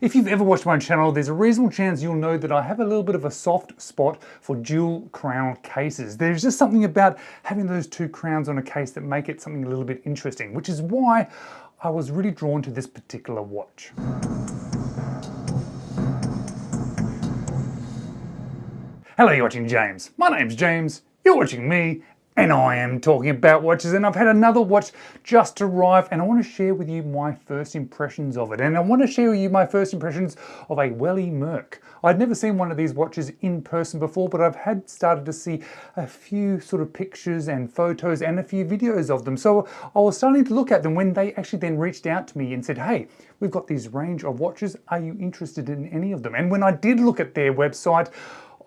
If you've ever watched my channel, there's a reasonable chance you'll know that I have a little bit of a soft spot for dual crown cases. There's just something about having those two crowns on a case that make it something a little bit interesting, which is why I was really drawn to this particular watch. Hello, you're watching James. My name's James, you're watching me, and I am talking about watches, and I've had another watch just arrive, and I want to share with you my first impressions of it. And I want to share with you my first impressions of a Welly Merck. I'd never seen one of these watches in person before, but I've had started to see a few sort of pictures and photos and a few videos of them. So I was starting to look at them when they actually then reached out to me and said, hey, we've got this range of watches. Are you interested in any of them? And when I did look at their website,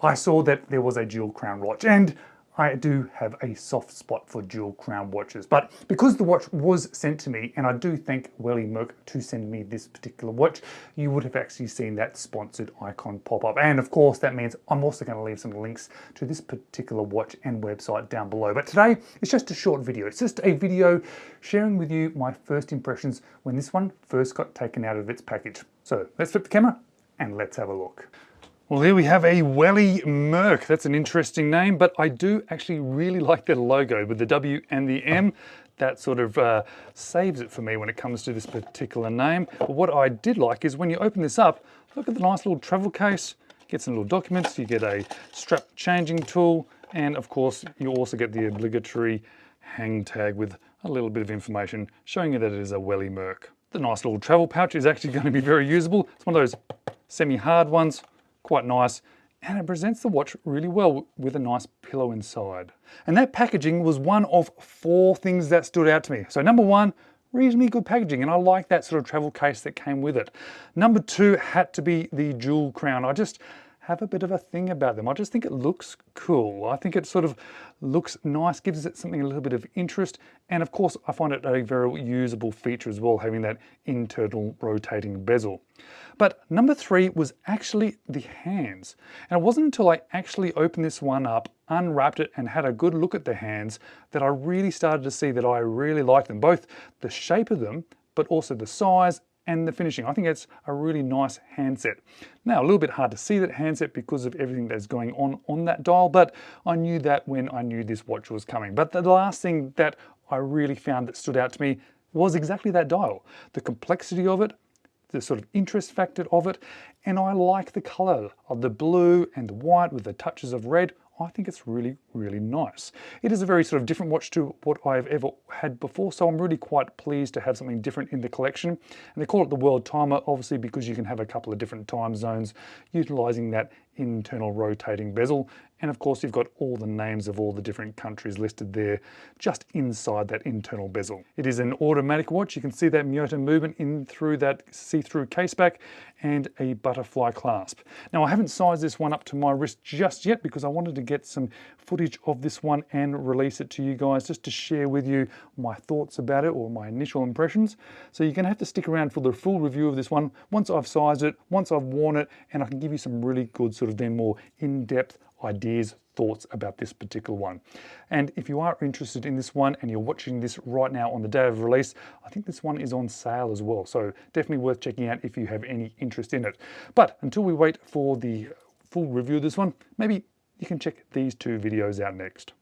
I saw that there was a dual crown watch, and I do have a soft spot for dual crown watches. But because the watch was sent to me, and I do thank Welly Merck to send me this particular watch, you would have actually seen that sponsored icon pop up. And of course, that means I'm also going to leave some links to this particular watch and website down below. But today, it's just a short video. It's just a video sharing with you my first impressions when this one first got taken out of its package. So let's flip the camera and let's have a look. Well, here we have a Welly Merck. That's an interesting name, but I do actually really like that logo with the W and the M. That sort of saves it for me when it comes to this particular name. But what I did like is when you open this up, look at the nice little travel case. Get some little documents, you get a strap changing tool, and of course you also get the obligatory hang tag with a little bit of information showing you that it is a Welly Merck. The nice little travel pouch is actually going to be very usable. It's one of those semi-hard ones. Quite nice, and it presents the watch really well with a nice pillow inside. And that packaging was one of 4 things that stood out to me. So number 1, reasonably good packaging, and I like that sort of travel case that came with it. Number 2 had to be the dual crown. I just have a bit of a thing about them. I just think it looks cool. I think it sort of looks nice, gives it something a little bit of interest, and of course I find it a very usable feature as well, having that internal rotating bezel. But number 3 was actually the hands. And it wasn't until I actually opened this one up, unwrapped it, and had a good look at the hands that I really started to see that I really liked them. Both the shape of them, but also the size and the finishing. I think it's a really nice handset. Now, a little bit hard to see that handset because of everything that's going on that dial, but I knew that when I knew this watch was coming. But the last thing that I really found that stood out to me was exactly that dial. The complexity of it, the sort of interest factor of it, and I like the color of the blue and the white with the touches of red. I think it's really, really nice. It is a very sort of different watch to what I've ever had before, so I'm really quite pleased to have something different in the collection. And they call it the World Timer, obviously because you can have a couple of different time zones utilizing that internal rotating bezel. And of course, you've got all the names of all the different countries listed there just inside that internal bezel. It is an automatic watch. You can see that Miyota movement in through that see-through caseback and a butterfly clasp. Now, I haven't sized this one up to my wrist just yet because I wanted to get some footage of this one and release it to you guys just to share with you my thoughts about it or my initial impressions. So you're going to have to stick around for the full review of this one once I've sized it, once I've worn it, and I can give you some really good sort of then more in-depth ideas, thoughts about this particular one. And if you are interested in this one and you're watching this right now on the day of release, I think this one is on sale as well. So definitely worth checking out if you have any interest in it. But until we wait for the full review of this one, maybe you can check these 2 videos out next.